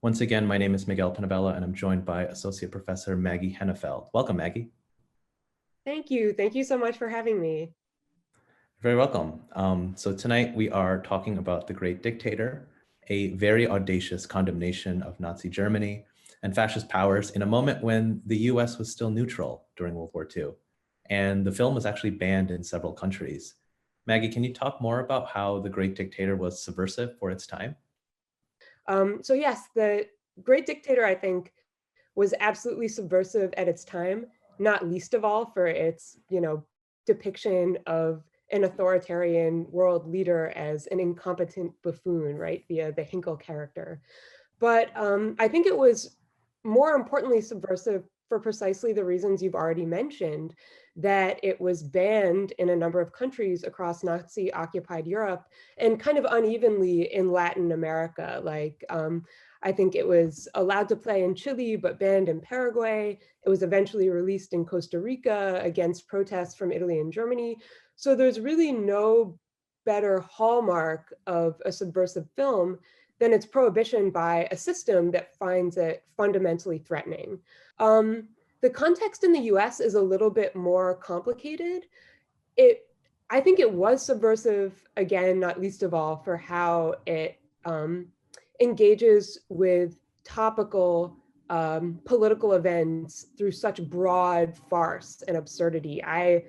Once again, my name is Miguel Penabella, and I'm joined by Associate Professor Maggie Hennefeld. Welcome, Maggie. Thank you. Thank you so much for having me. You're very welcome. So tonight we are talking about The Great Dictator, a very audacious condemnation of Nazi Germany and fascist powers in a moment when the US was still neutral during World War II. And the film was actually banned in several countries. Maggie, can you talk more about how The Great Dictator was subversive for its time? So yes, the Great Dictator, I think, was absolutely subversive at its time, not least of all for its, depiction of an authoritarian world leader as an incompetent buffoon, right, via the Hinkle character. But I think it was more importantly subversive for precisely the reasons you've already mentioned, that it was banned in a number of countries across Nazi-occupied Europe and kind of unevenly in Latin America. I think it was allowed to play in Chile, but banned in Paraguay. It was eventually released in Costa Rica against protests from Italy and Germany. So there's really no better hallmark of a subversive film than its prohibition by a system that finds it fundamentally threatening. Um, the context in the US is a little bit more complicated. It, I think it was subversive, again, not least of all, for how it engages with topical political events through such broad farce and absurdity. I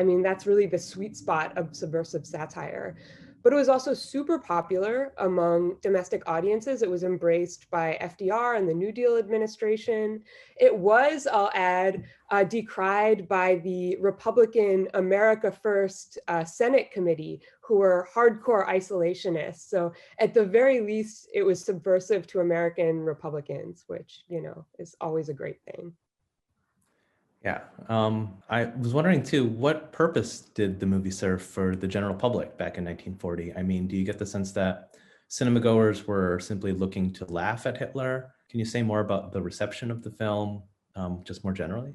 mean, that's really the sweet spot of subversive satire. But it was also super popular among domestic audiences. It was embraced by FDR and the New Deal administration. It was, I'll add, decried by the Republican America First Senate committee, who were hardcore isolationists. So at the very least, it was subversive to American Republicans, which, is always a great thing. Yeah, I was wondering too, what purpose did the movie serve for the general public back in 1940? I mean, do you get the sense that cinema goers were simply looking to laugh at Hitler? Can you say more about the reception of the film, just more generally?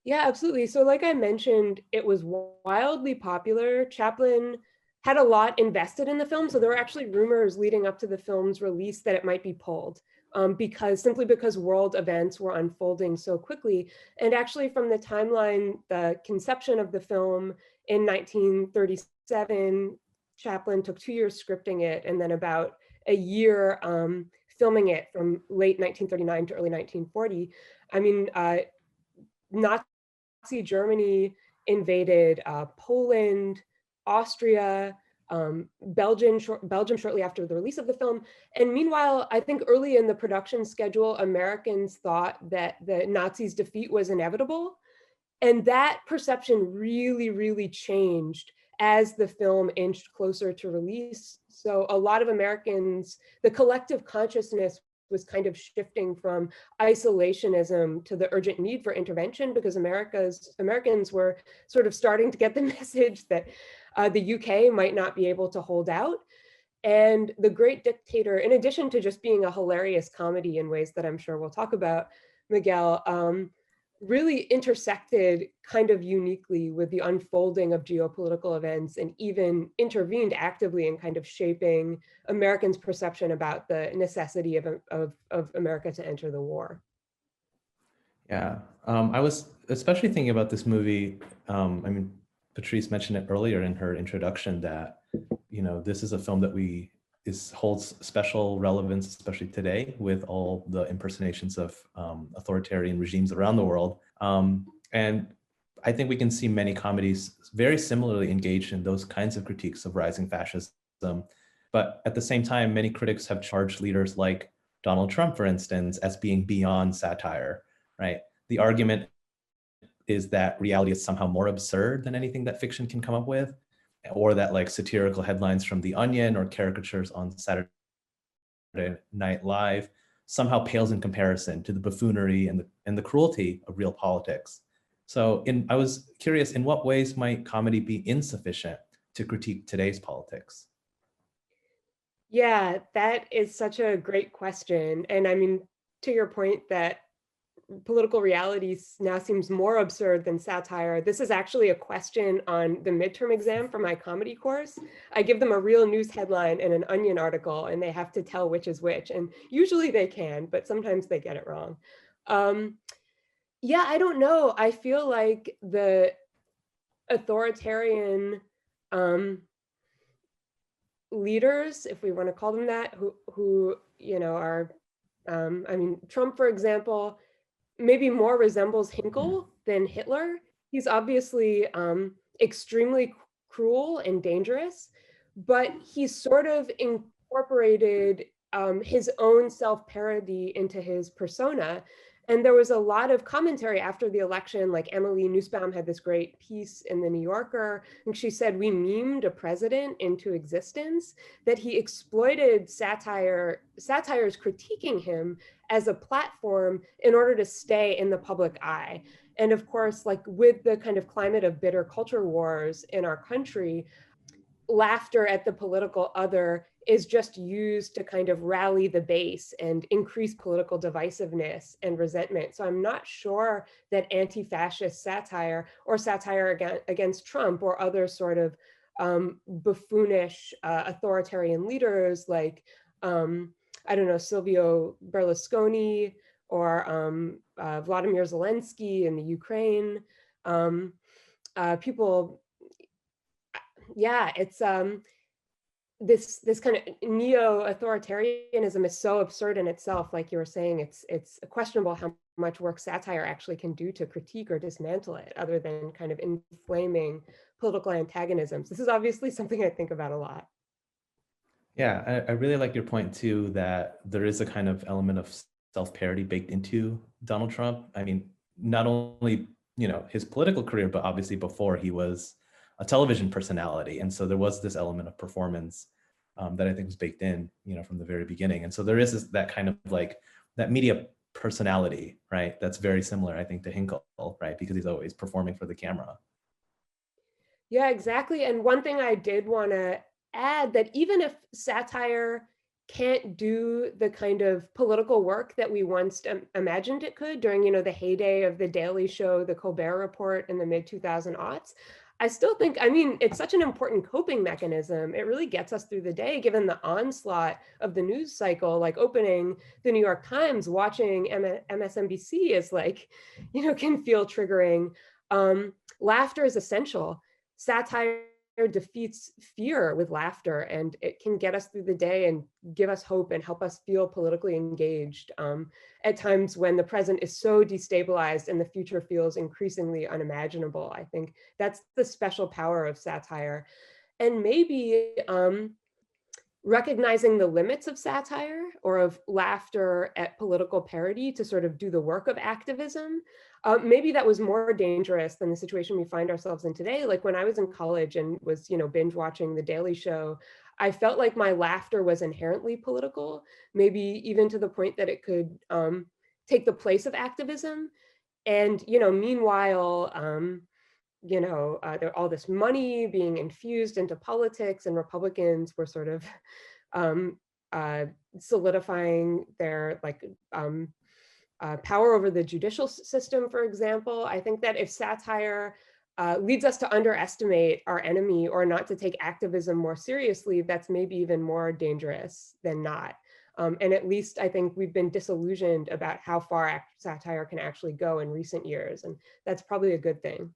Yeah, absolutely. So like I mentioned, it was wildly popular. Chaplin had a lot invested in the film. So there were actually rumors leading up to the film's release that it might be pulled simply because world events were unfolding so quickly. And actually from the timeline, the conception of the film in 1937, Chaplin took 2 years scripting it and then about a year filming it from late 1939 to early 1940. I mean, Nazi Germany invaded Poland, Austria, Belgium shortly after the release of the film. And meanwhile, I think early in the production schedule, Americans thought that the Nazis' defeat was inevitable. And that perception really, really changed as the film inched closer to release. So a lot of Americans, the collective consciousness was kind of shifting from isolationism to the urgent need for intervention because Americans were sort of starting to get the message that the UK might not be able to hold out. And The Great Dictator, in addition to just being a hilarious comedy in ways that I'm sure we'll talk about, Miguel, really intersected kind of uniquely with the unfolding of geopolitical events and even intervened actively in kind of shaping Americans' perception about the necessity of America to enter the war. Yeah, I was especially thinking about this movie. I mean, Patrice mentioned it earlier in her introduction that, this is a film that holds special relevance, especially today, with all the impersonations of authoritarian regimes around the world. And I think we can see many comedies very similarly engaged in those kinds of critiques of rising fascism. But at the same time, many critics have charged leaders like Donald Trump, for instance, as being beyond satire, right? The argument is that reality is somehow more absurd than anything that fiction can come up with, or that like satirical headlines from The Onion or caricatures on Saturday Night Live somehow pales in comparison to the buffoonery and the cruelty of real politics. So I was curious, in what ways might comedy be insufficient to critique today's politics? Yeah, that is such a great question. And I mean, to your point that political reality now seems more absurd than satire. This is actually a question on the midterm exam for my comedy course. I give them a real news headline and an Onion article, and they have to tell which is which. And usually they can, but sometimes they get it wrong. Yeah, I don't know. I feel like the authoritarian leaders, if we want to call them that, who are, I mean, Trump, for example, maybe more resembles Hinkle than Hitler. He's obviously extremely cruel and dangerous, but he's sort of incorporated his own self-parody into his persona. And there was a lot of commentary after the election, like Emily Nussbaum had this great piece in the New Yorker, and she said, we memed a president into existence, that he exploited satire's critiquing him as a platform in order to stay in the public eye. And of course, like with the kind of climate of bitter culture wars in our country, laughter at the political other is just used to kind of rally the base and increase political divisiveness and resentment. So I'm not sure that anti-fascist satire or satire against Trump or other sort of buffoonish authoritarian leaders like, I don't know, Silvio Berlusconi or Vladimir Zelensky in the Ukraine. People, yeah, it's this kind of neo-authoritarianism is so absurd in itself. Like you were saying, it's questionable how much work satire actually can do to critique or dismantle it, other than kind of inflaming political antagonisms. This is obviously something I think about a lot. Yeah, I really like your point too, that there is a kind of element of self-parody baked into Donald Trump. I mean, not only, his political career, but obviously before he was a television personality. And so there was this element of performance that I think was baked in, from the very beginning. And so there is that kind of like that media personality, right? That's very similar, I think, to Hinkle, right? Because he's always performing for the camera. Yeah, exactly. And one thing I did want to add, that even if satire can't do the kind of political work that we once imagined it could during, the heyday of The Daily Show, The Colbert Report in the mid-2000s, I still think, I mean, it's such an important coping mechanism. It really gets us through the day, given the onslaught of the news cycle. Like opening the New York Times, watching MSNBC is like, can feel triggering. Laughter is essential. Satire defeats fear with laughter, and it can get us through the day and give us hope and help us feel politically engaged at times when the present is so destabilized and the future feels increasingly unimaginable. I think that's the special power of satire. And maybe recognizing the limits of satire or of laughter at political parody to sort of do the work of activism. Maybe that was more dangerous than the situation we find ourselves in today. Like when I was in college and was, binge watching The Daily Show, I felt like my laughter was inherently political, maybe even to the point that it could take the place of activism. And, meanwhile, all this money being infused into politics, and Republicans were sort of solidifying their power over the judicial system, for example. I think that if satire leads us to underestimate our enemy or not to take activism more seriously, that's maybe even more dangerous than not. And at least I think we've been disillusioned about how far satire can actually go in recent years. And that's probably a good thing.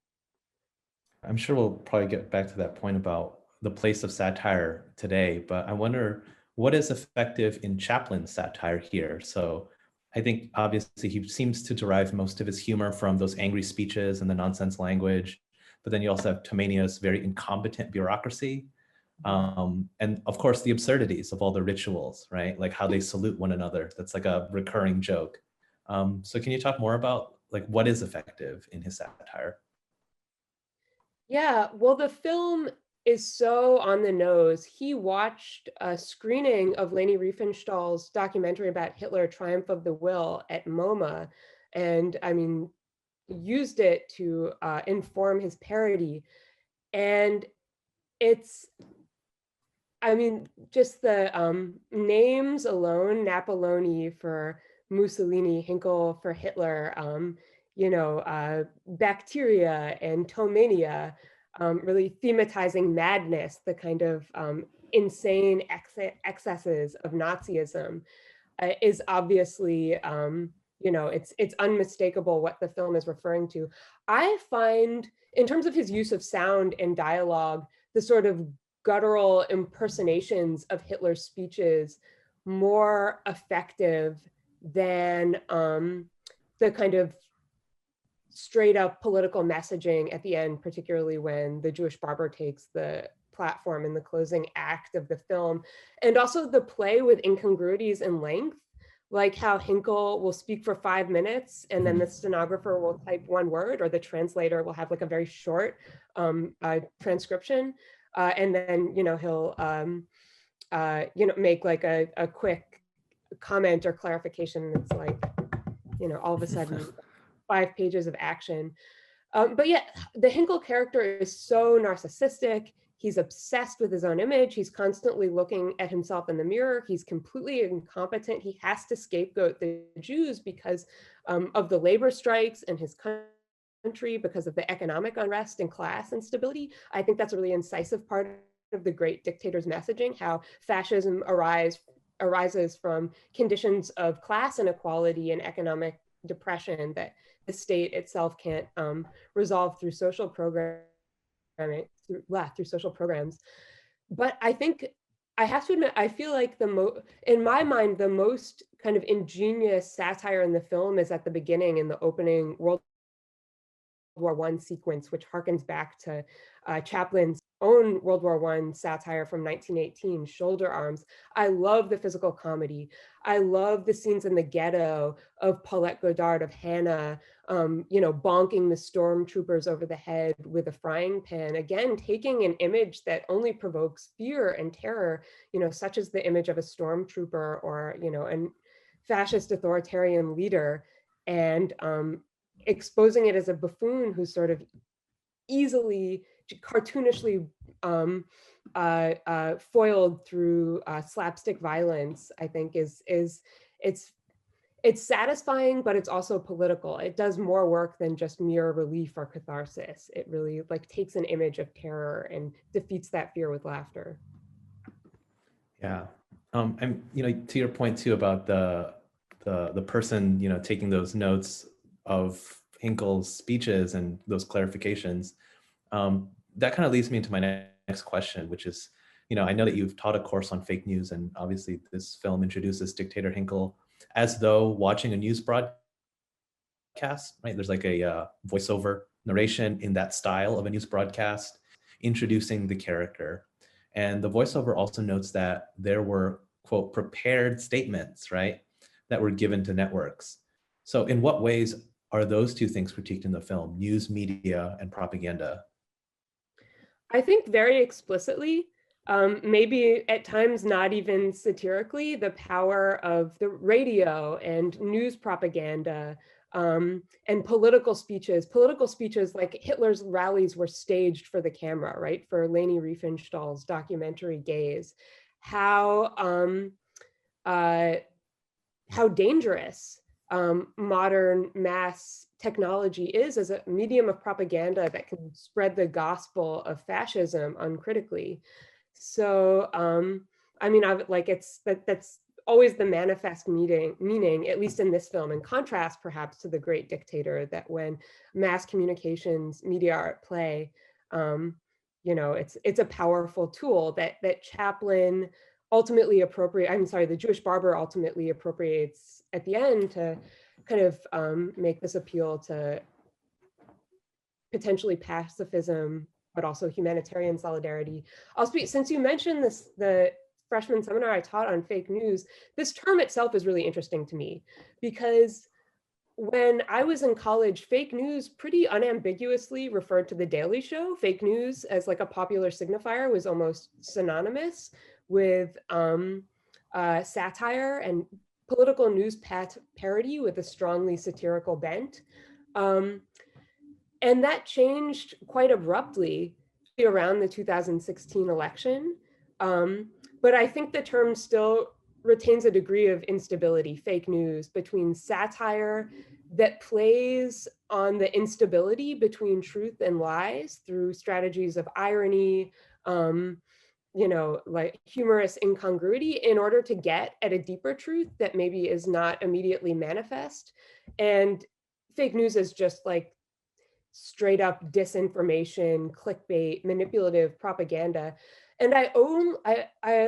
I'm sure we'll probably get back to that point about the place of satire today, but I wonder what is effective in Chaplin's satire here. So I think obviously he seems to derive most of his humor from those angry speeches and the nonsense language, but then you also have Tomania's very incompetent bureaucracy. And of course, the absurdities of all the rituals, right? Like how they salute one another. That's like a recurring joke. So can you talk more about like what is effective in his satire? Yeah, well, the film is so on the nose. He watched a screening of Leni Riefenstahl's documentary about Hitler, Triumph of the Will at MoMA, and I mean, used it to inform his parody. And it's, I mean, just the names alone, Napoloni for Mussolini, Hinkel for Hitler, bacteria and tomania, really thematizing madness, the kind of insane excesses of Nazism, is obviously, it's unmistakable what the film is referring to. I find, in terms of his use of sound and dialogue, the sort of guttural impersonations of Hitler's speeches more effective than the kind of straight up political messaging at the end, particularly when the Jewish barber takes the platform in the closing act of the film. And also the play with incongruities in length, like how Hinkel will speak for 5 minutes and then the stenographer will type one word, or the translator will have like a very short transcription. And then, he'll, make like a quick comment or clarification. It's like, all of a sudden 5 pages of action. But yeah, the Hinkel character is so narcissistic. He's obsessed with his own image. He's constantly looking at himself in the mirror. He's completely incompetent. He has to scapegoat the Jews because of the labor strikes in his country, because of the economic unrest and class instability. I think that's a really incisive part of the Great Dictator's messaging, how fascism arises from conditions of class inequality and economic depression that the state itself can't resolve through social programming, through social programs. But I think I have to admit, I feel like in my mind, the most kind of ingenious satire in the film is at the beginning, in the opening World War I sequence, which harkens back to Chaplin's own World War I satire from 1918, Shoulder Arms. I love the physical comedy. I love the scenes in the ghetto of Paulette Goddard, of Hannah, bonking the stormtroopers over the head with a frying pan. Again, taking an image that only provokes fear and terror, such as the image of a stormtrooper or, a fascist authoritarian leader, and exposing it as a buffoon who's sort of easily, cartoonishly foiled through slapstick violence. I think it's satisfying, but it's also political. It does more work than just mere relief or catharsis. It really takes an image of terror and defeats that fear with laughter. Yeah, and to your point too about the person taking those notes of Hinkel's speeches and those clarifications, that kind of leads me into my next question, which is, I know that you've taught a course on fake news, and obviously this film introduces Dictator Hinkel as though watching a news broadcast, right? There's like a voiceover narration in that style of a news broadcast, introducing the character. And the voiceover also notes that there were, quote, prepared statements, right, that were given to networks. So in what ways are those two things critiqued in the film, news media and propaganda? I think very explicitly, maybe at times not even satirically, the power of the radio and news propaganda, and political speeches like Hitler's rallies were staged for the camera, right? For Leni Riefenstahl's documentary Gaze. How dangerous modern mass technology is as a medium of propaganda that can spread the gospel of fascism uncritically. So, that's always the manifest meaning, at least in this film, in contrast perhaps to The Great Dictator, that when mass communications media are at play, it's a powerful tool that Chaplin ultimately the Jewish barber ultimately appropriates at the end to kind of make this appeal to potentially pacifism, but also humanitarian solidarity. Since you mentioned this, the freshman seminar I taught on fake news, this term itself is really interesting to me, because when I was in college, fake news pretty unambiguously referred to The Daily Show. Fake news as like a popular signifier was almost synonymous with satire and political news parody with a strongly satirical bent. And that changed quite abruptly around the 2016 election. But I think the term still retains a degree of instability, fake news, between satire that plays on the instability between truth and lies through strategies of irony, like humorous incongruity in order to get at a deeper truth that maybe is not immediately manifest. And fake news is just like straight up disinformation, clickbait, manipulative propaganda. And I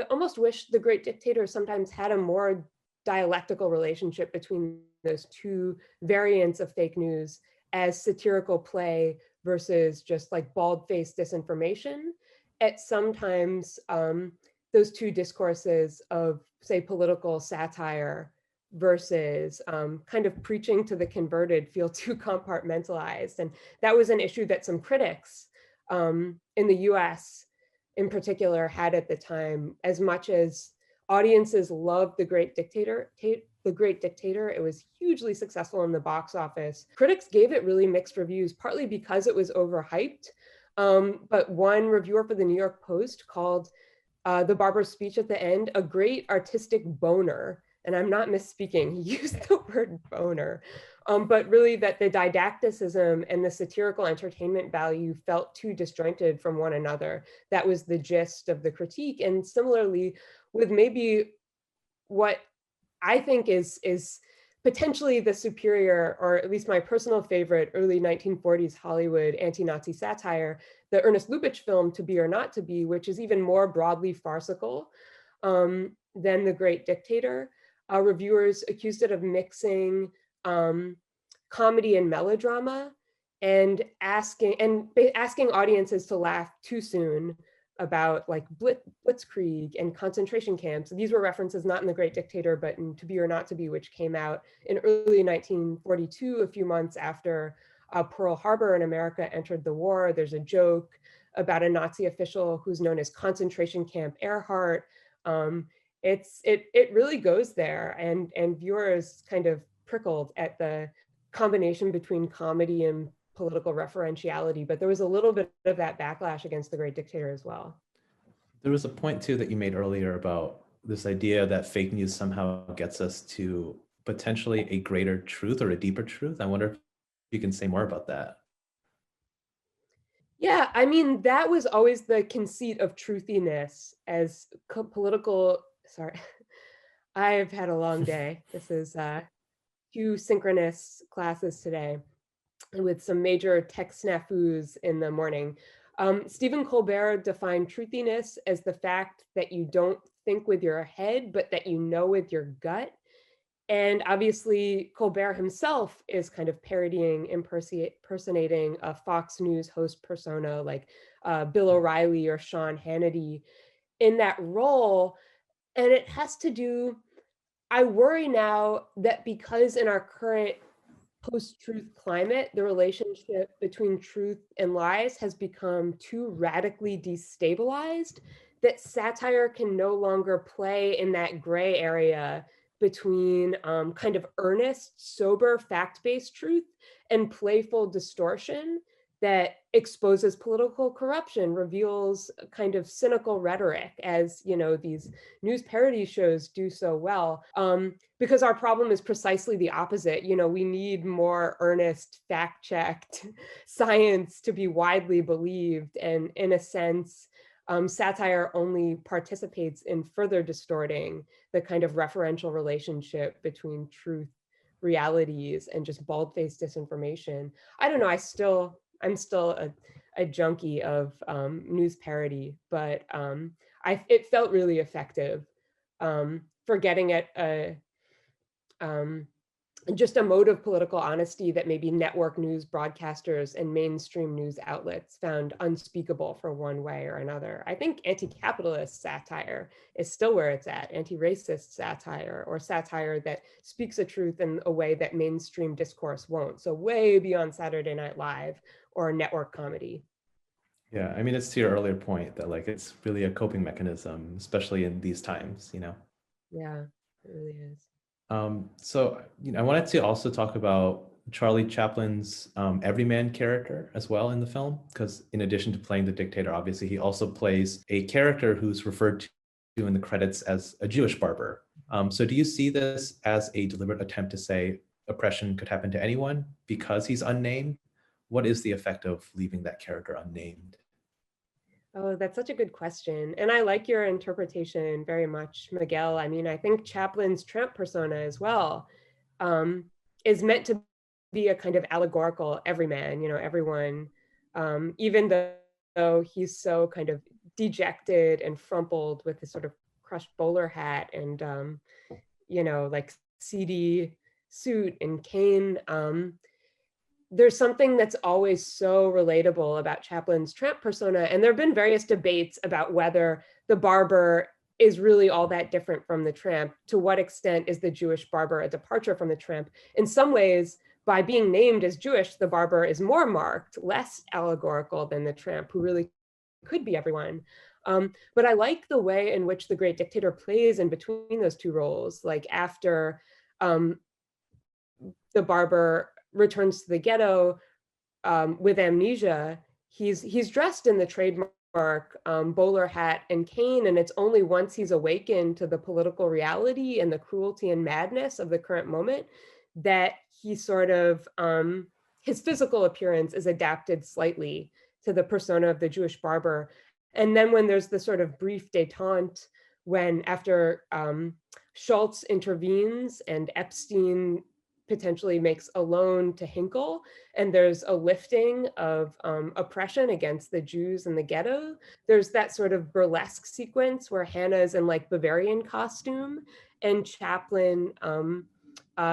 almost wish The Great Dictator sometimes had a more dialectical relationship between those two variants of fake news as satirical play versus just like bald-faced disinformation. At sometimes those two discourses of, say, political satire versus kind of preaching to the converted feel too compartmentalized. And that was an issue that some critics in the US in particular had at the time. As much as audiences loved The Great Dictator, it was hugely successful in the box office. Critics gave it really mixed reviews, partly because it was overhyped. But one reviewer for the New York Post called the Barber speech at the end a great artistic boner. And I'm not misspeaking, he used the word boner, but really that the didacticism and the satirical entertainment value felt too disjointed from one another. That was the gist of the critique. And similarly, with maybe what I think is potentially the superior, or at least my personal favorite, early 1940s Hollywood anti-Nazi satire, the Ernest Lubitsch film To Be or Not to Be, which is even more broadly farcical than The Great Dictator. Reviewers accused it of mixing comedy and melodrama and asking audiences to laugh too soon about like blitzkrieg and concentration camps. These were references not in The Great Dictator, but in To Be or Not to Be, which came out in early 1942, a few months after Pearl Harbor in America entered the war. There's a joke about a Nazi official who's known as Concentration Camp Earhart. It really goes there, and viewers kind of prickled at the combination between comedy and political referentiality, but there was a little bit of that backlash against The Great Dictator as well. There was a point too that you made earlier about this idea that fake news somehow gets us to potentially a greater truth or a deeper truth. I wonder if you can say more about that. Yeah, I mean, that was always the conceit of Truthiness as political, sorry, I've had a long day. This is 2 synchronous classes today with some major tech snafus in the morning. Stephen Colbert defined truthiness as the fact that you don't think with your head, but that you know with your gut. And obviously, Colbert himself is kind of parodying, impersonating a Fox News host persona like Bill O'Reilly or Sean Hannity in that role. And it has to do, I worry now that because in our current post-truth climate, the relationship between truth and lies has become too radically destabilized that satire can no longer play in that gray area between kind of earnest, sober, fact-based truth and playful distortion that exposes political corruption, reveals a kind of cynical rhetoric, as these news parody shows do so well. Because our problem is precisely the opposite. We need more earnest, fact-checked science to be widely believed. And in a sense, satire only participates in further distorting the kind of referential relationship between truth, realities, and just bald-faced disinformation. I don't know, I'm still a junkie of news parody, but it felt really effective for getting at just a mode of political honesty that maybe network news broadcasters and mainstream news outlets found unspeakable for one way or another. I think anti-capitalist satire is still where it's at, anti-racist satire, or satire that speaks the truth in a way that mainstream discourse won't. So way beyond Saturday Night Live or network comedy. Yeah, I mean, it's to your earlier point that like it's really a coping mechanism, especially in these times, Yeah, it really is. So I wanted to also talk about Charlie Chaplin's everyman character as well in the film, because in addition to playing the dictator, obviously he also plays a character who's referred to in the credits as a Jewish barber. So do you see this as a deliberate attempt to say oppression could happen to anyone because he's unnamed? What is the effect of leaving that character unnamed? Oh, that's such a good question. And I like your interpretation very much, Miguel. I mean, I think Chaplin's Tramp persona as well um, is meant to be a kind of allegorical everyman, everyone, even though he's so kind of dejected and frumpled with this sort of crushed bowler hat and, like seedy suit and cane. There's something that's always so relatable about Chaplin's Tramp persona. And there have been various debates about whether the Barber is really all that different from the Tramp. To what extent is the Jewish Barber a departure from the Tramp? In some ways, by being named as Jewish, the Barber is more marked, less allegorical than the Tramp, who really could be everyone. But I like the way in which the Great Dictator plays in between those two roles. Like after the Barber returns to the ghetto with amnesia, he's dressed in the trademark bowler hat and cane, and it's only once he's awakened to the political reality and the cruelty and madness of the current moment that he sort of his physical appearance is adapted slightly to the persona of the Jewish Barber. And then when there's the sort of brief détente, when after Schultz intervenes and Epstein potentially makes a loan to Hinkle, and there's a lifting of oppression against the Jews in the ghetto. There's that sort of burlesque sequence where Hannah's in like Bavarian costume and Chaplin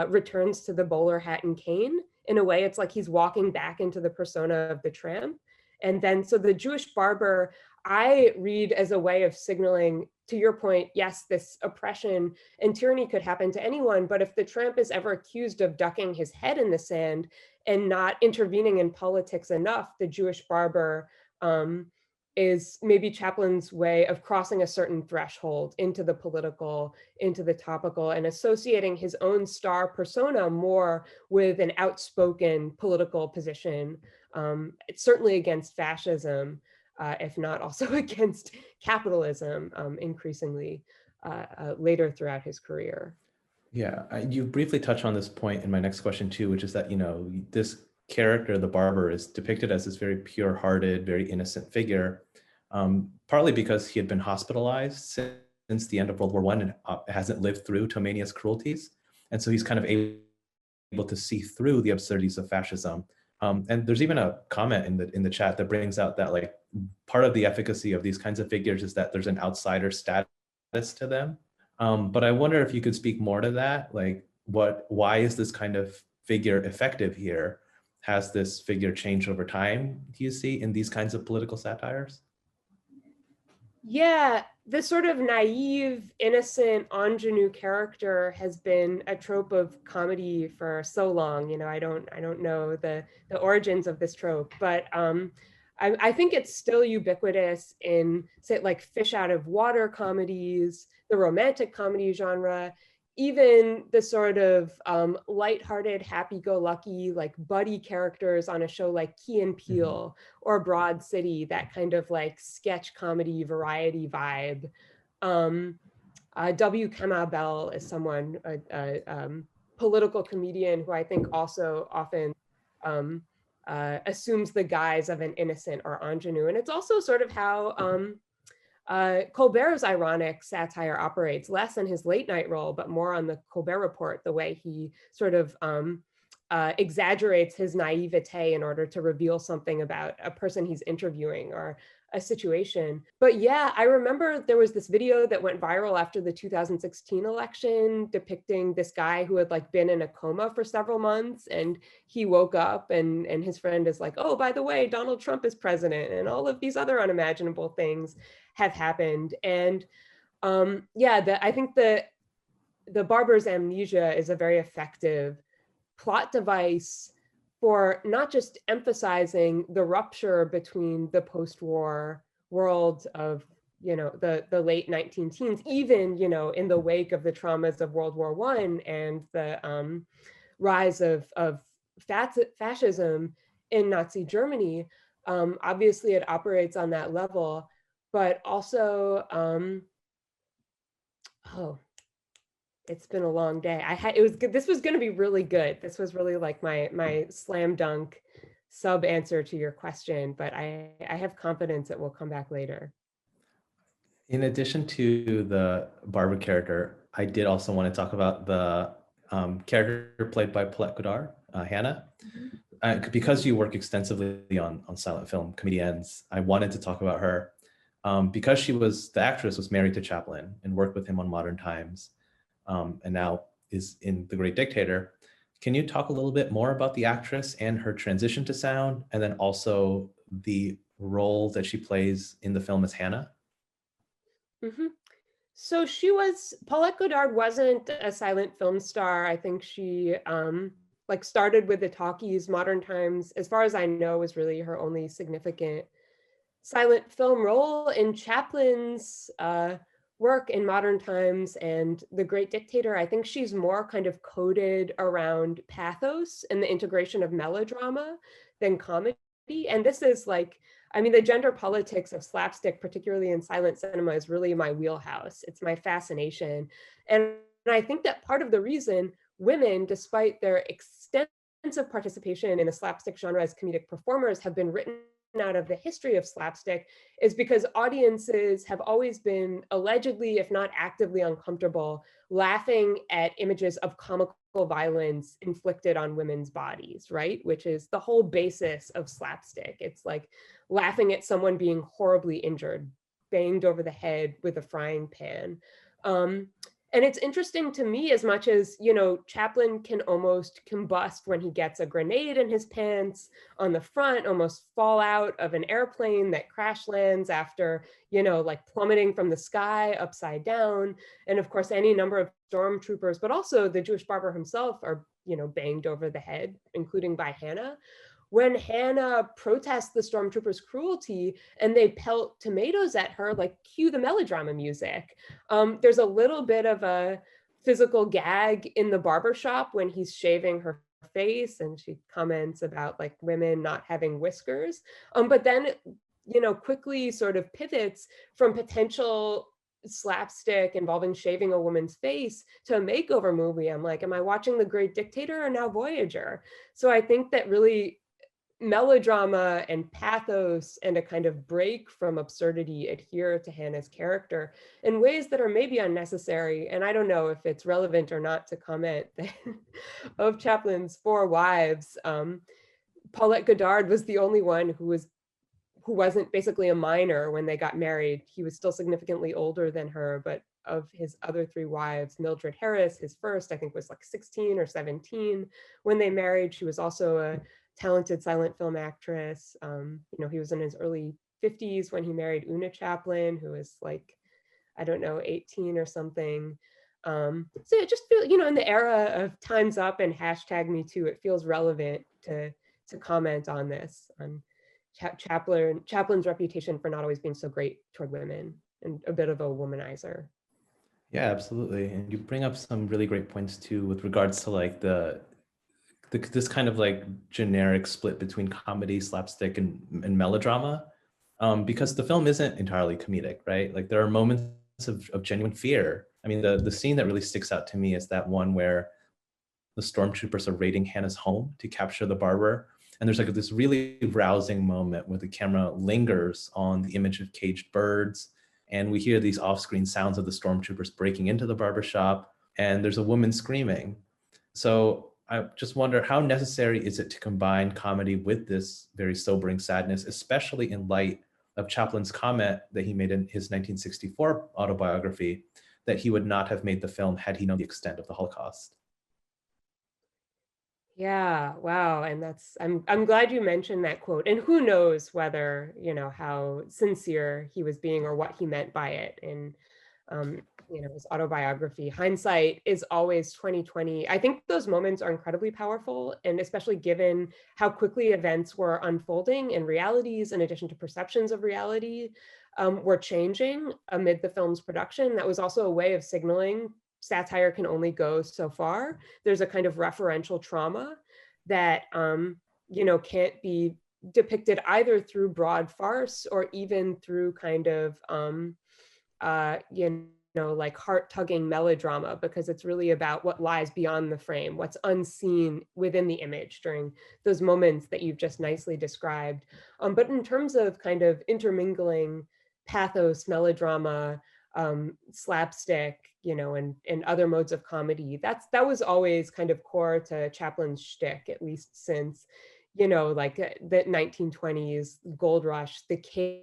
returns to the bowler hat and cane. In a way, it's like he's walking back into the persona of the Tramp. And then, so the Jewish Barber, I read as a way of signaling, to your point, yes, this oppression and tyranny could happen to anyone, but if the Tramp is ever accused of ducking his head in the sand and not intervening in politics enough, the Jewish Barber is maybe Chaplin's way of crossing a certain threshold into the political, into the topical, and associating his own star persona more with an outspoken political position. It's certainly against fascism, if not also against capitalism, increasingly later throughout his career. Yeah, you briefly touched on this point in my next question too, which is that, this character, the Barber, is depicted as this very pure-hearted, very innocent figure, partly because he had been hospitalized since the end of World War I and hasn't lived through Tomania's cruelties. And so he's kind of able to see through the absurdities of fascism. And there's even a comment in the chat that brings out that like part of the efficacy of these kinds of figures is that there's an outsider status to them. But I wonder if you could speak more to that, like why is this kind of figure effective here? Has this figure changed over time, do you see, in these kinds of political satires? Yeah, this sort of naive, innocent ingenue character has been a trope of comedy for so long. I don't know the origins of this trope, but I think it's still ubiquitous in, say, like fish out of water comedies, the romantic comedy genre, even the sort of lighthearted, happy-go-lucky, like buddy characters on a show like Key and Peele or Broad City, that kind of like sketch comedy variety vibe. W. Penabella is someone, a political comedian who I think also often assumes the guise of an innocent or ingenue. And it's also sort of how Colbert's ironic satire operates, less in his late night role, but more on the Colbert Report, the way he sort of exaggerates his naivete in order to reveal something about a person he's interviewing or a situation. But yeah, I remember there was this video that went viral after the 2016 election depicting this guy who had like been in a coma for several months, and he woke up and his friend is like, oh, by the way, Donald Trump is president, and all of these other unimaginable things have happened. And yeah, I think the Barber's amnesia is a very effective plot device for not just emphasizing the rupture between the post-war world of the late 19 teens, even in the wake of the traumas of World War I and the rise of fascism in Nazi Germany. Obviously, it operates on that level, but also It's been a long day. It was good. This was going to be really good. This was really like my slam dunk sub answer to your question, but I have confidence it will come back later. In addition to the Barber character, I did also want to talk about the character played by Paulette Goddard, Hannah. Because you work extensively on silent film comedians, I wanted to talk about her because the actress was married to Chaplin and worked with him on Modern Times, and now is in The Great Dictator. Can you talk a little bit more about the actress and her transition to sound, and then also the role that she plays in the film as Hannah? Mm-hmm. So Paulette Goddard wasn't a silent film star. I think she like started with the talkies. Modern Times, as far as I know, was really her only significant silent film role. In Chaplin's work in Modern Times and The Great Dictator, I think she's more kind of coded around pathos and the integration of melodrama than comedy. And this is like, I mean, the gender politics of slapstick, particularly in silent cinema, is really my wheelhouse. It's my fascination. And I think that part of the reason women, despite their extensive participation in the slapstick genre as comedic performers, have been written out of the history of slapstick is because audiences have always been allegedly, if not actively, uncomfortable laughing at images of comical violence inflicted on women's bodies, right? Which is the whole basis of slapstick. It's like laughing at someone being horribly injured, banged over the head with a frying pan. And it's interesting to me, as much as, you know, Chaplin can almost combust when he gets a grenade in his pants on the front, almost fall out of an airplane that crash lands after, you know, like plummeting from the sky upside down. And of course, any number of stormtroopers, but also the Jewish barber himself are, you know, banged over the head, including by Hannah. When Hannah protests the stormtroopers' cruelty and they pelt tomatoes at her, like cue the melodrama music. There's a little bit of a physical gag in the barbershop when he's shaving her face and she comments about like women not having whiskers. But then, you know, quickly sort of pivots from potential slapstick involving shaving a woman's face to a makeover movie. I'm like, am I watching The Great Dictator or now Voyager? So I think that really melodrama and pathos and a kind of break from absurdity adhere to Hannah's character in ways that are maybe unnecessary. And I don't know if it's relevant or not to comment that of Chaplin's four wives, Paulette Goddard was the only one who wasn't basically a minor when they got married. He was still significantly older than her, but of his other three wives, Mildred Harris, his first, I think was like 16 or 17 when they married. She was also a talented silent film actress. You know, he was in his early 50s when he married Una Chaplin, who was like, I don't know, 18 or something. So it just feels, you know, in the era of Time's Up and #MeToo, it feels relevant to comment on this, on Chaplin's reputation for not always being so great toward women and a bit of a womanizer. Yeah, absolutely. And you bring up some really great points too with regards to like this kind of like generic split between comedy, slapstick, and melodrama, because the film isn't entirely comedic, right? Like there are moments of genuine fear. I mean, the scene that really sticks out to me is that one where the stormtroopers are raiding Hannah's home to capture the barber. And there's like this really rousing moment where the camera lingers on the image of caged birds. And we hear these off-screen sounds of the stormtroopers breaking into the barber shop. And there's a woman screaming. So I just wonder, how necessary is it to combine comedy with this very sobering sadness, especially in light of Chaplin's comment that he made in his 1964 autobiography that he would not have made the film had he known the extent of the Holocaust? Yeah, wow. And I'm glad you mentioned that quote. And who knows whether, you know, how sincere he was being or what he meant by it in um, you know, his autobiography. Hindsight is always 2020. I think those moments are incredibly powerful, and especially given how quickly events were unfolding and realities, in addition to perceptions of reality, were changing amid the film's production. That was also a way of signaling satire can only go so far. There's a kind of referential trauma that you know, can't be depicted either through broad farce or even through kind of you like heart-tugging melodrama, because it's really about what lies beyond the frame, what's unseen within the image during those moments that you've just nicely described. But in terms of kind of intermingling pathos, melodrama, slapstick, and other modes of comedy, that was always kind of core to Chaplin's shtick, at least since, like the 1920s gold rush, the Kid,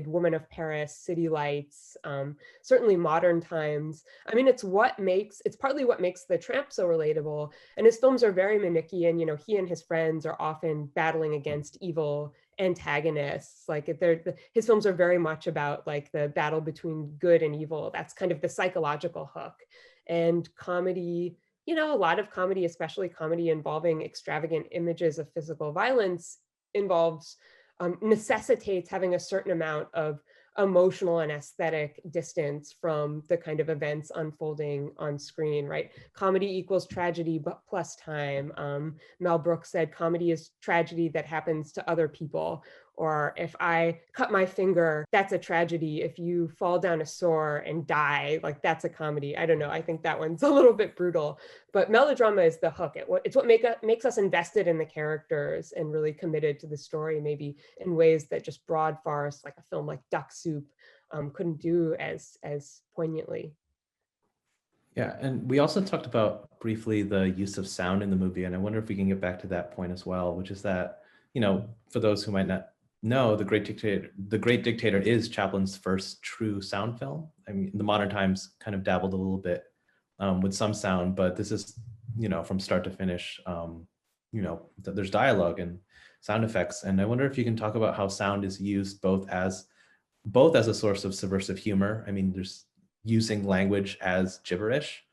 Woman of Paris, City Lights, certainly modern times. I mean, it's partly what makes The Tramp so relatable. And his films are very Manichean. He and his friends are often battling against evil antagonists. Like his films are very much about like the battle between good and evil. That's kind of the psychological hook. And comedy, a lot of comedy, especially comedy involving extravagant images of physical violence, necessitates having a certain amount of emotional and aesthetic distance from the kind of events unfolding on screen, right? Comedy equals tragedy, but plus time. Mel Brooks said comedy is tragedy that happens to other people. Or if I cut my finger, that's a tragedy. If you fall down a sewer and die, like that's a comedy. I don't know. I think that one's a little bit brutal, but melodrama is the hook. It's what makes us invested in the characters and really committed to the story, maybe in ways that just broad farce, like a film like Duck Soup, couldn't do as poignantly. Yeah, and we also talked about briefly the use of sound in the movie, and I wonder if we can get back to that point as well, which is that, for those who might not know, The Great Dictator is Chaplin's first true sound film. I mean, the modern times kind of dabbled a little bit with some sound, but this is, from start to finish, there's dialogue and sound effects. And I wonder if you can talk about how sound is used both as a source of subversive humor. I mean, there's using language as gibberish,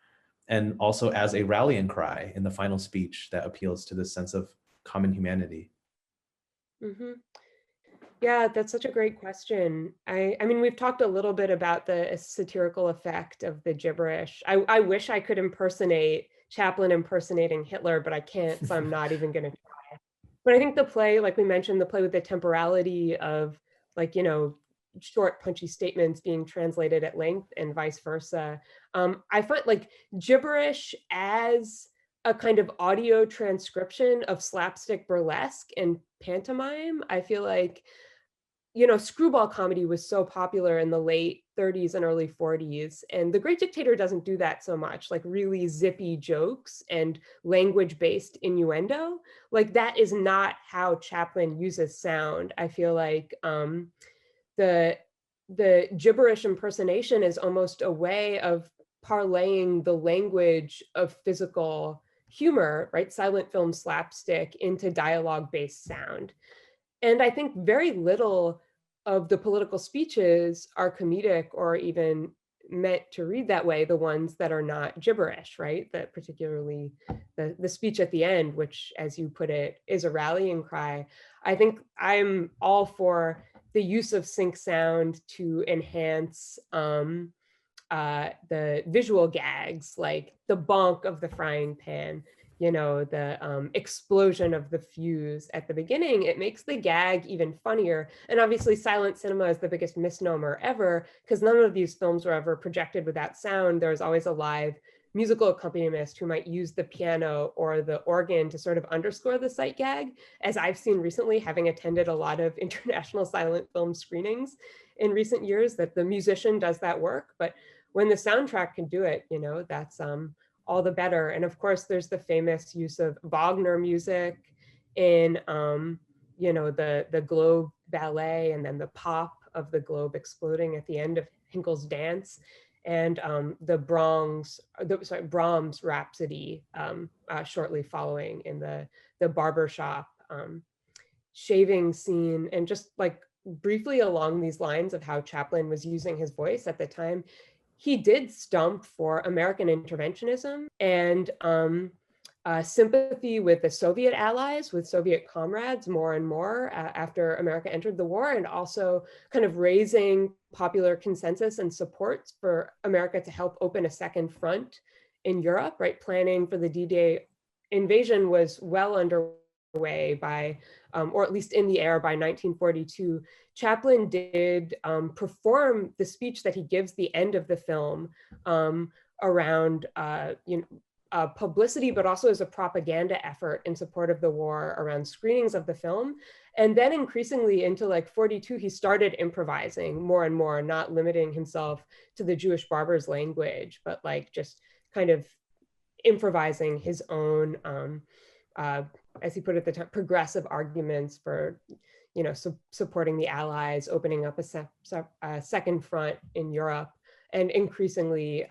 and also as a rallying cry in the final speech that appeals to this sense of common humanity. Mm-hmm. Yeah, that's such a great question. I mean, we've talked a little bit about the satirical effect of the gibberish. I wish I could impersonate Chaplin impersonating Hitler, but I can't, so I'm not even going to try. But I think the play, like we mentioned, the play with the temporality of like, short, punchy statements being translated at length and vice versa. I find like gibberish as a kind of audio transcription of slapstick burlesque and pantomime. I feel like screwball comedy was so popular in the late 30s and early 40s. And The Great Dictator doesn't do that so much, like really zippy jokes and language-based innuendo. Like that is not how Chaplin uses sound. I feel like the gibberish impersonation is almost a way of parlaying the language of physical humor, right? Silent film slapstick into dialogue-based sound. And I think very little of the political speeches are comedic or even meant to read that way, the ones that are not gibberish, right? That particularly the speech at the end, which, as you put it, is a rallying cry. I think I'm all for the use of sync sound to enhance the visual gags, like the bonk of the frying pan, the explosion of the fuse at the beginning. It makes the gag even funnier. And obviously silent cinema is the biggest misnomer ever, because none of these films were ever projected without sound. There's always a live musical accompanist who might use the piano or the organ to sort of underscore the sight gag, as I've seen recently, having attended a lot of international silent film screenings in recent years, that the musician does that work. But when the soundtrack can do it, that's all the better. And of course, there's the famous use of Wagner music in, the Globe ballet, and then the pop of the globe exploding at the end of Hinkel's dance, and the Brahms Rhapsody shortly following in the barber shop shaving scene. And just like briefly along these lines of how Chaplin was using his voice at the time, he did stump for American interventionism and sympathy with the Soviet allies, with Soviet comrades more and more after America entered the war, and also kind of raising popular consensus and support for America to help open a second front in Europe, right? Planning for the D-Day invasion was well underway underway by, or at least in the air by 1942, Chaplin did perform the speech that he gives the end of the film around publicity, but also as a propaganda effort in support of the war around screenings of the film. And then increasingly into like 42, he started improvising more and more, not limiting himself to the Jewish Barber's language, but like just kind of improvising his own, as he put it at the time, progressive arguments for, supporting the Allies, opening up a second front in Europe, and increasingly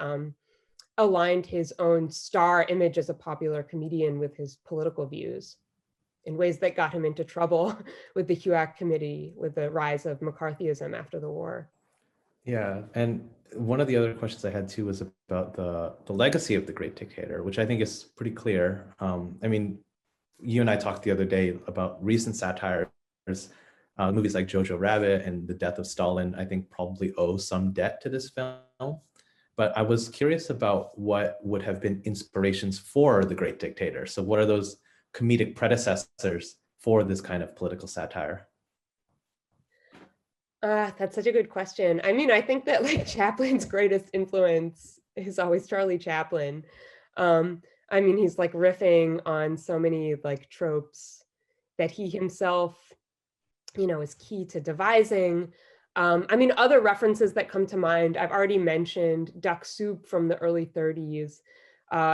aligned his own star image as a popular comedian with his political views in ways that got him into trouble with the HUAC committee, with the rise of McCarthyism after the war. Yeah, and one of the other questions I had too was about the legacy of the Great Dictator, which I think is pretty clear. I mean, you and I talked the other day about recent satires. Movies like Jojo Rabbit and The Death of Stalin, I think probably owe some debt to this film. But I was curious about what would have been inspirations for The Great Dictator. So what are those comedic predecessors for this kind of political satire? That's such a good question. I mean, I think that like Chaplin's greatest influence is always Charlie Chaplin. I mean, he's like riffing on so many like tropes that he himself, is key to devising. I mean, other references that come to mind, I've already mentioned Duck Soup from the early 30s,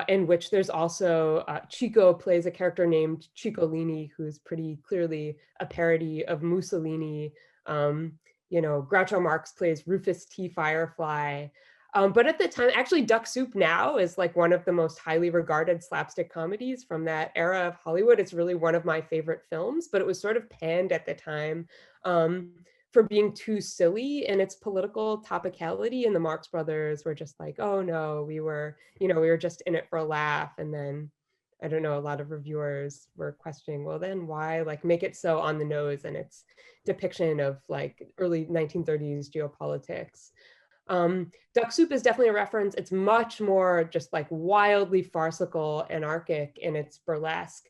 in which there's also Chico plays a character named Ciccolini, who's pretty clearly a parody of Mussolini. Groucho Marx plays Rufus T. Firefly. But at the time, actually, Duck Soup now is like one of the most highly regarded slapstick comedies from that era of Hollywood. It's really one of my favorite films, but it was sort of panned at the time for being too silly in its political topicality. And the Marx Brothers were just like, oh no, we were just in it for a laugh. And then I don't know, a lot of reviewers were questioning, well, then why like make it so on the nose in its depiction of like early 1930s geopolitics. Duck Soup is definitely a reference. It's much more just like wildly farcical, anarchic in its burlesque.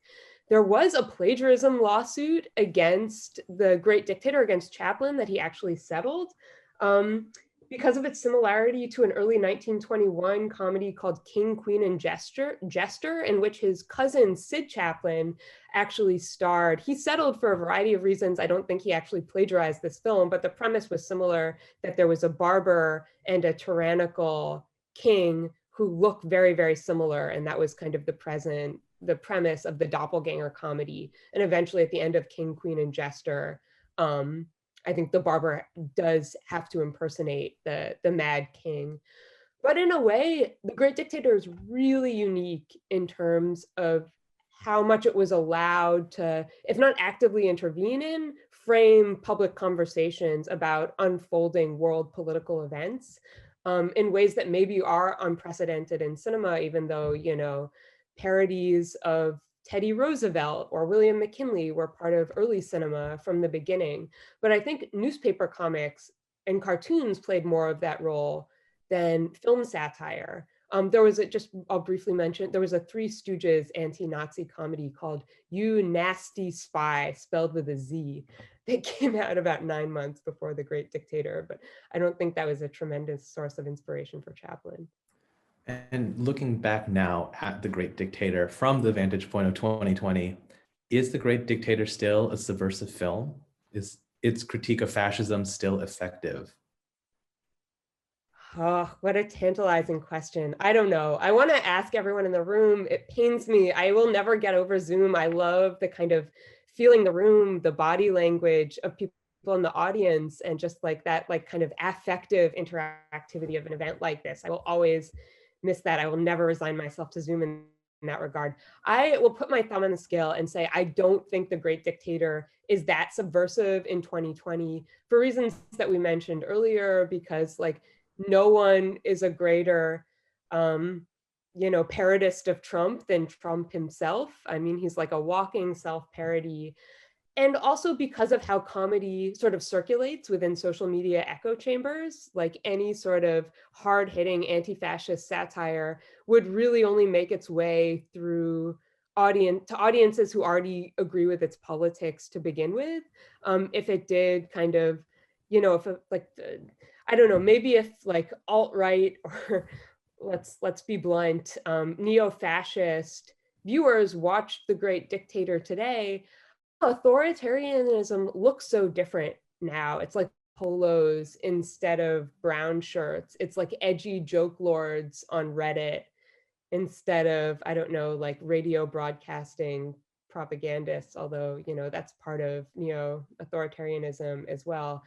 There was a plagiarism lawsuit against the Great Dictator, against Chaplin, that he actually settled. Because of its similarity to an early 1921 comedy called King, Queen, and Jester, in which his cousin Sid Chaplin actually starred. He settled for a variety of reasons. I don't think he actually plagiarized this film, but the premise was similar, that there was a barber and a tyrannical king who looked very, very similar. And that was kind of the premise of the doppelganger comedy. And eventually at the end of King, Queen, and Jester, I think the barber does have to impersonate the Mad King. But in a way, The Great Dictator is really unique in terms of how much it was allowed to, if not actively intervene in, frame public conversations about unfolding world political events in ways that maybe are unprecedented in cinema, even though, parodies of Teddy Roosevelt or William McKinley were part of early cinema from the beginning. But I think newspaper comics and cartoons played more of that role than film satire. I'll briefly mention, there was a Three Stooges anti-Nazi comedy called You Nasty Spy, spelled with a Z, that came out about 9 months before The Great Dictator. But I don't think that was a tremendous source of inspiration for Chaplin. And looking back now at The Great Dictator from the vantage point of 2020, is The Great Dictator still a subversive film? Is its critique of fascism still effective? Oh, what a tantalizing question. I don't know. I want to ask everyone in the room. It pains me. I will never get over Zoom. I love the kind of feeling the room, the body language of people in the audience, and just like that, like kind of affective interactivity of an event like this. I will always miss that. I will never resign myself to Zoom in that regard. I will put my thumb on the scale and say, I don't think The Great Dictator is that subversive in 2020 for reasons that we mentioned earlier, because like no one is a greater, parodist of Trump than Trump himself. I mean, he's like a walking self-parody. And also because of how comedy sort of circulates within social media echo chambers, like any sort of hard-hitting anti-fascist satire would really only make its way through audiences who already agree with its politics to begin with. If it did kind of, if it, like, I don't know, maybe if like alt-right or let's be blunt, neo-fascist viewers watched The Great Dictator today, authoritarianism looks so different now. It's like polos instead of brown shirts. It's like edgy joke lords on Reddit instead of, I don't know, like radio broadcasting propagandists, although, that's part of neo-authoritarianism as well.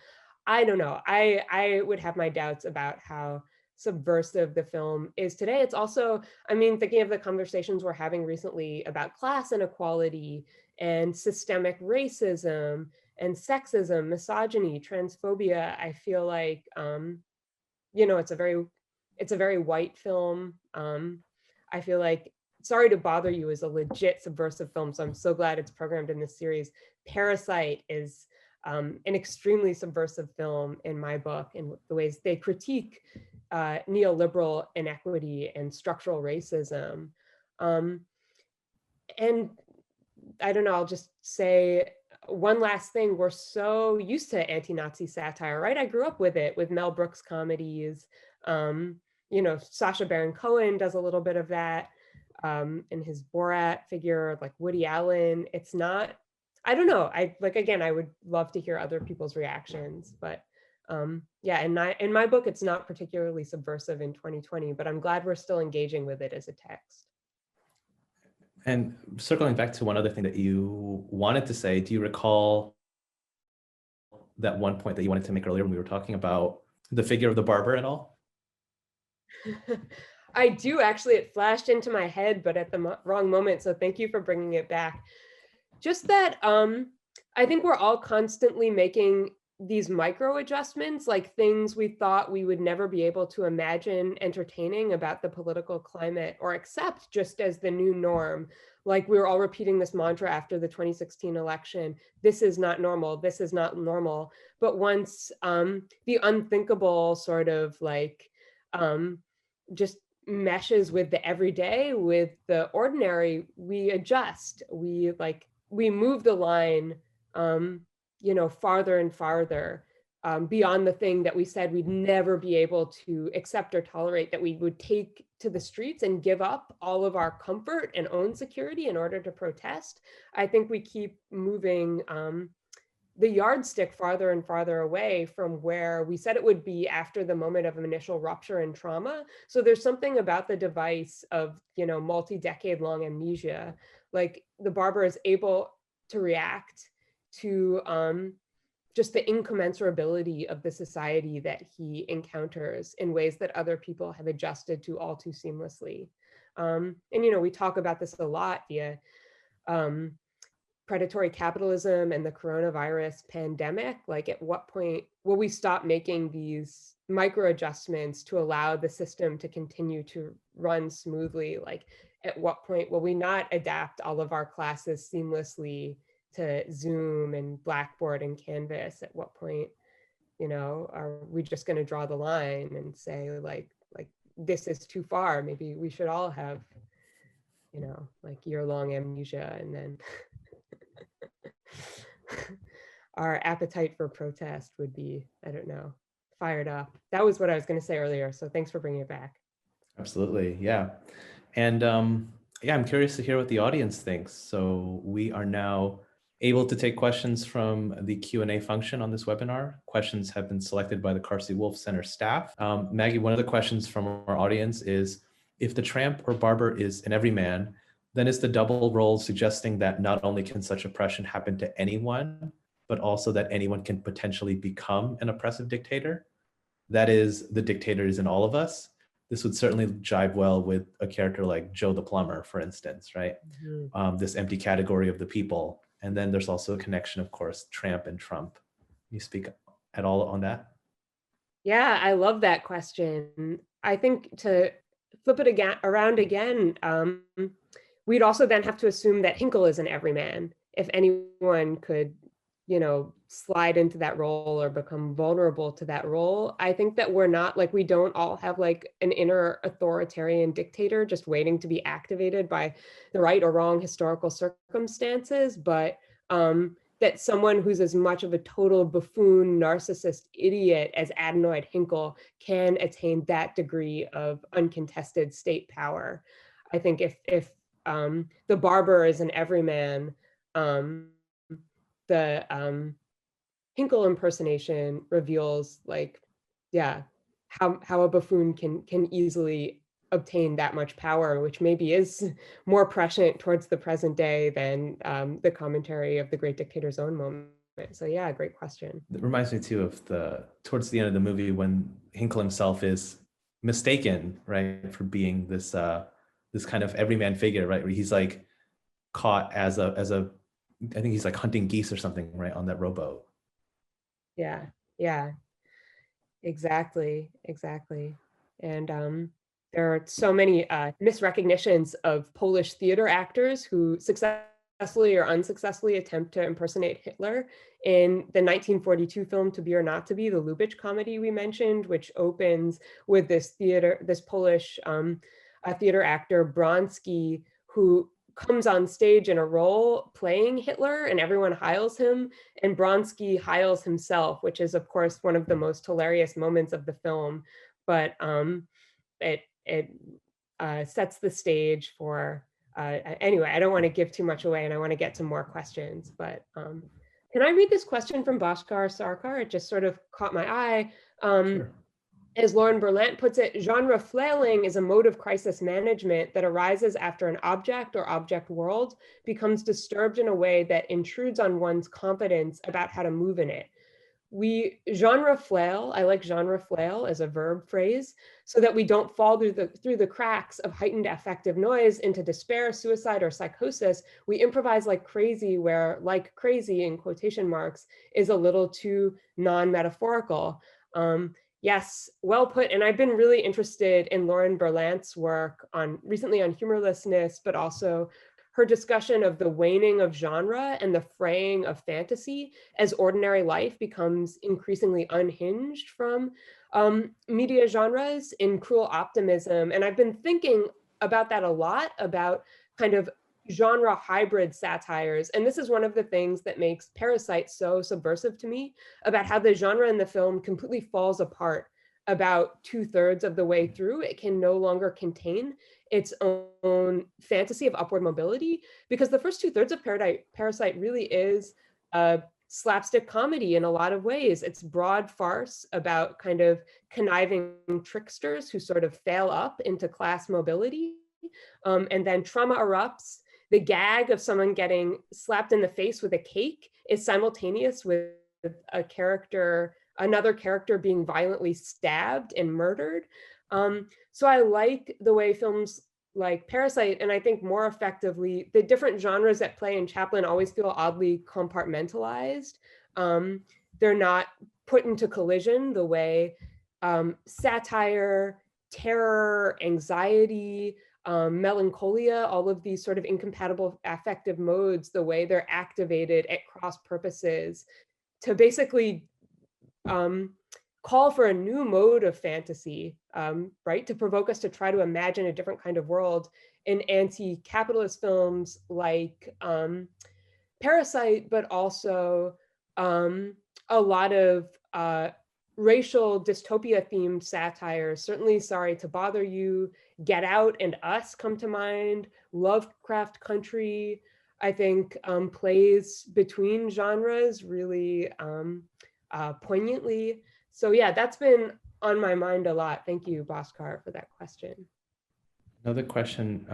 I don't know. I would have my doubts about how subversive the film is today. It's also, I mean, thinking of the conversations we're having recently about class inequality and systemic racism and sexism, misogyny, transphobia, I feel like, it's a very white film. I feel like Sorry to Bother You is a legit subversive film, so I'm so glad it's programmed in this series. Parasite is an extremely subversive film in my book, in the ways they critique neoliberal inequity and structural racism. And I don't know, I'll just say one last thing. We're so used to anti-Nazi satire, right? I grew up with it, with Mel Brooks comedies. Sacha Baron Cohen does a little bit of that in his Borat figure, like Woody Allen. It's not, I don't know. Again, I would love to hear other people's reactions, but yeah, in my book, it's not particularly subversive in 2020, but I'm glad we're still engaging with it as a text. And circling back to one other thing that you wanted to say, do you recall that one point that you wanted to make earlier when we were talking about the figure of the barber at all? I do, actually. It flashed into my head, but at the wrong moment. So thank you for bringing it back. Just that I think we're all constantly making these micro adjustments, like things we thought we would never be able to imagine entertaining about the political climate or accept just as the new norm. Like we were all repeating this mantra after the 2016 election, this is not normal, this is not normal. But once the unthinkable sort of like just meshes with the everyday, with the ordinary, we adjust, we move the line farther and farther beyond the thing that we said we'd never be able to accept or tolerate, that we would take to the streets and give up all of our comfort and own security in order to protest. I think we keep moving the yardstick farther and farther away from where we said it would be after the moment of initial rupture and trauma. So there's something about the device of, multi-decade long amnesia. Like the Barber is able to react to just the incommensurability of the society that he encounters in ways that other people have adjusted to all too seamlessly. And, we talk about this a lot via predatory capitalism and the coronavirus pandemic. Like at what point will we stop making these micro adjustments to allow the system to continue to run smoothly? Like at what point will we not adapt all of our classes seamlessly to Zoom and Blackboard and Canvas? At what point, are we just going to draw the line and say like this is too far? Maybe we should all have, like year-long amnesia, and then our appetite for protest would be, I don't know, fired up. That was what I was going to say earlier. So thanks for bringing it back. Absolutely. Yeah. And yeah, I'm curious to hear what the audience thinks. So we are now able to take questions from the Q&A function on this webinar. Questions have been selected by the Carsey-Wolf Center staff. Maggie, one of the questions from our audience is, if the tramp or barber is an everyman, then is the double role suggesting that not only can such oppression happen to anyone, but also that anyone can potentially become an oppressive dictator? That is, the dictator is in all of us. This would certainly jive well with a character like Joe the Plumber, for instance, right? Mm-hmm. This empty category of the people. And then there's also a connection, of course, Tramp and Trump. Can you speak at all on that? Yeah, I love that question. I think to flip it around again, we'd also then have to assume that Hinkle is an everyman. If anyone could slide into that role or become vulnerable to that role. I think that we're not like, we don't all have like an inner authoritarian dictator just waiting to be activated by the right or wrong historical circumstances, but that someone who's as much of a total buffoon, narcissist idiot as Adenoid Hinkle can attain that degree of uncontested state power. I think if the Barber is an everyman, the Hinkle impersonation reveals like, yeah, how a buffoon can easily obtain that much power, which maybe is more prescient towards the present day than the commentary of the Great Dictator's own moment. So yeah, great question. It reminds me too of towards the end of the movie when Hinkle himself is mistaken, right, for being this this kind of everyman figure, right, where he's like caught as a I think he's like hunting geese or something, right, on that rowboat. Yeah, yeah, exactly. And there are so many misrecognitions of Polish theater actors who successfully or unsuccessfully attempt to impersonate Hitler. In the 1942 film To Be or Not to Be, the Lubitsch comedy we mentioned, which opens with this Polish theater actor Bronski, who comes on stage in a role playing Hitler and everyone hails him, and Bronski hails himself, which is of course one of the most hilarious moments of the film. But it sets the stage for, anyway, I don't want to give too much away and I want to get to more questions, but can I read this question from Bhaskar Sarkar? It just sort of caught my eye. Sure. As Lauren Berlant puts it, genre flailing is a mode of crisis management that arises after an object or object world becomes disturbed in a way that intrudes on one's confidence about how to move in it. We genre flail, I like genre flail as a verb phrase, so that we don't fall through the cracks of heightened affective noise into despair, suicide, or psychosis. We improvise like crazy, where like crazy in quotation marks is a little too non-metaphorical. Yes, well put. And I've been really interested in Lauren Berlant's work recently on humorlessness, but also her discussion of the waning of genre and the fraying of fantasy as ordinary life becomes increasingly unhinged from media genres in Cruel Optimism. And I've been thinking about that a lot, about kind of genre hybrid satires. And this is one of the things that makes Parasite so subversive to me, about how the genre in the film completely falls apart about 2/3 of the way through. It can no longer contain its own fantasy of upward mobility, because the first 2/3 of Parasite really is a slapstick comedy in a lot of ways. It's broad farce about kind of conniving tricksters who sort of fail up into class mobility. And then trauma erupts. The gag of someone getting slapped in the face with a cake is simultaneous with another character being violently stabbed and murdered. So I like the way films like Parasite, and I think more effectively, the different genres that play in Chaplin always feel oddly compartmentalized. They're not put into collision the way satire, terror, anxiety, melancholia, all of these sort of incompatible affective modes, the way they're activated at cross purposes to basically call for a new mode of fantasy, right? To provoke us to try to imagine a different kind of world in anti-capitalist films like Parasite, but also a lot of racial dystopia themed satires. Certainly Sorry to Bother You, Get Out and Us come to mind. Lovecraft Country, I think, plays between genres really poignantly. So yeah, that's been on my mind a lot. Thank you, Bhaskar, for that question. Another question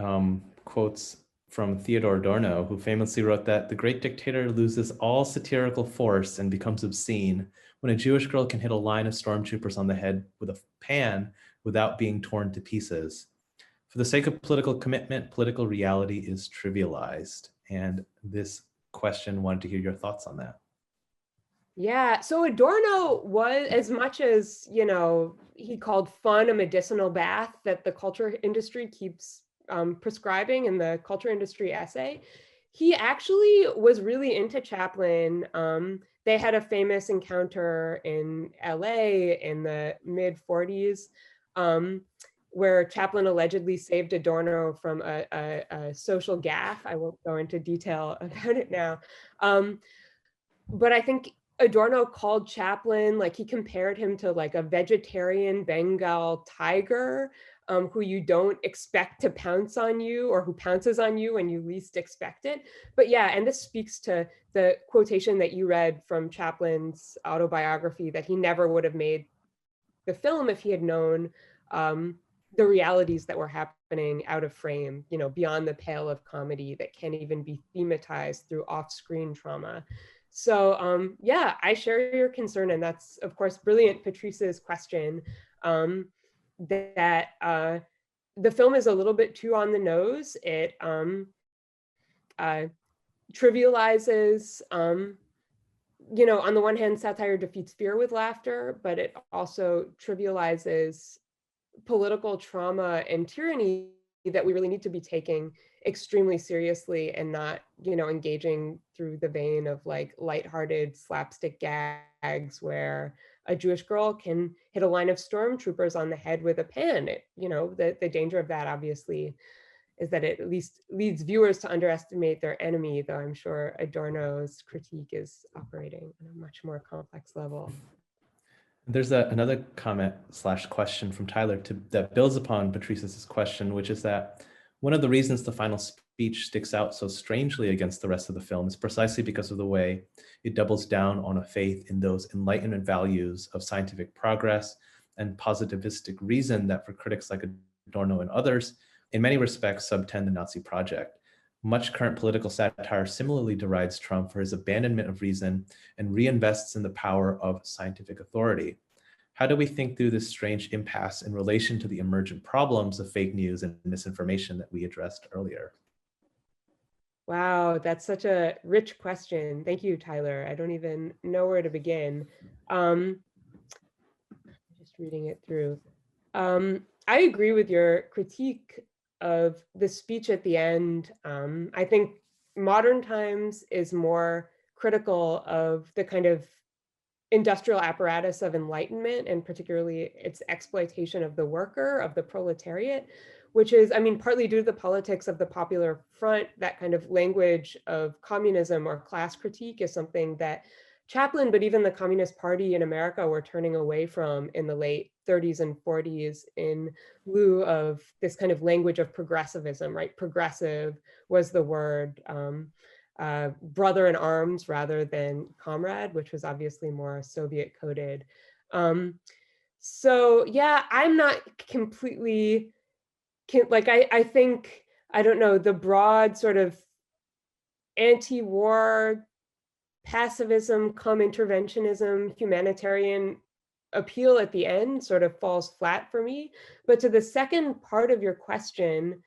quotes from Theodore Dorno, who famously wrote that the Great Dictator loses all satirical force and becomes obscene when a Jewish girl can hit a line of stormtroopers on the head with a pan without being torn to pieces. For the sake of political commitment, political reality is trivialized. And this question, wanted to hear your thoughts on that. Yeah, so Adorno was, as much as, he called fun a medicinal bath that the culture industry keeps prescribing in the culture industry essay, He actually was really into Chaplin. They had a famous encounter in LA in the mid 40s, where Chaplin allegedly saved Adorno from a social gaffe. I won't go into detail about it now. But I think Adorno called Chaplin, like he compared him to like a vegetarian Bengal tiger, who you don't expect to pounce on you, or who pounces on you when you least expect it. But yeah, and this speaks to the quotation that you read from Chaplin's autobiography, that he never would have made the film if he had known the realities that were happening out of frame, you know, beyond the pale of comedy that can't even be thematized through off-screen trauma. So yeah, I share your concern, and that's of course brilliant. Patrice's question, that the film is a little bit too on the nose. It trivializes, you know, on the one hand, satire defeats fear with laughter, but it also trivializes political trauma and tyranny that we really need to be taking extremely seriously, and not, you know, engaging through the vein of like lighthearted slapstick gags where a Jewish girl can hit a line of stormtroopers on the head with a pan. It, you know, the danger of that obviously is that it at least leads viewers to underestimate their enemy, though I'm sure Adorno's critique is operating on a much more complex level. There's another comment / question from Tyler that builds upon Patrice's question, which is that one of the reasons the final speech sticks out so strangely against the rest of the film is precisely because of the way it doubles down on a faith in those Enlightenment values of scientific progress and positivistic reason that for critics like Adorno and others, in many respects subtend the Nazi project. Much current political satire similarly derides Trump for his abandonment of reason and reinvests in the power of scientific authority. How do we think through this strange impasse in relation to the emergent problems of fake news and misinformation that we addressed earlier? Wow, that's such a rich question. Thank you, Tyler. I don't even know where to begin. Just reading it through. I agree with your critique of the speech at the end. I think modern times is more critical of the kind of industrial apparatus of enlightenment, and particularly its exploitation of the worker, of the proletariat, which is, I mean, partly due to the politics of the Popular Front. That kind of language of communism or class critique is something that Chaplin, but even the Communist Party in America, were turning away from in the late 30s and 40s in lieu of this kind of language of progressivism, right? Progressive was the word. Brother in arms rather than comrade, which was obviously more Soviet coded. So yeah, I'm not completely, like, I think, I don't know, the broad sort of anti-war pacifism, come interventionism, humanitarian appeal at the end sort of falls flat for me. But to the second part of your question,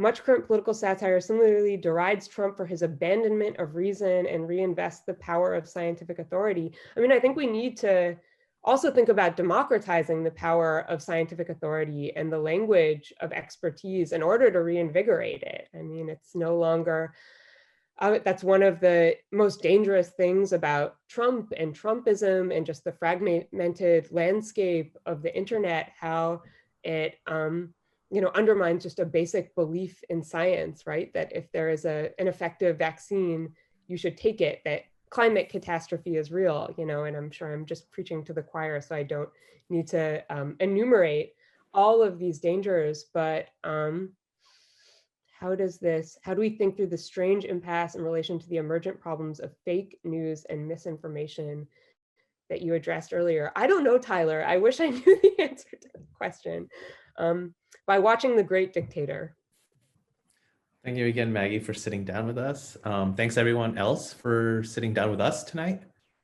much current political satire similarly derides Trump for his abandonment of reason and reinvests the power of scientific authority. I mean, I think we need to also think about democratizing the power of scientific authority and the language of expertise in order to reinvigorate it. I mean, it's no longer, that's one of the most dangerous things about Trump and Trumpism and just the fragmented landscape of the internet, how it, you know, undermines just a basic belief in science, right? That if there is an effective vaccine, you should take it, that climate catastrophe is real, you know, and I'm sure I'm just preaching to the choir, so I don't need to enumerate all of these dangers, but how do we think through the strange impasse in relation to the emergent problems of fake news and misinformation that you addressed earlier? I don't know, Tyler. I wish I knew the answer to the question. By watching The Great Dictator. Thank you again, Maggie, for sitting down with us. Thanks everyone else for sitting down with us tonight.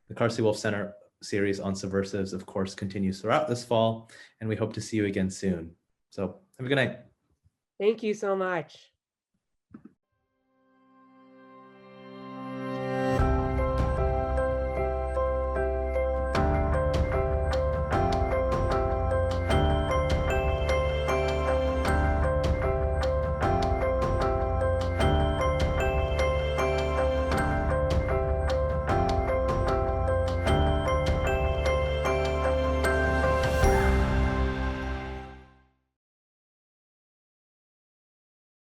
The Carsey-Wolf Center series on subversives, of course, continues throughout this fall, and we hope to see you again soon. So have a good night. Thank you so much.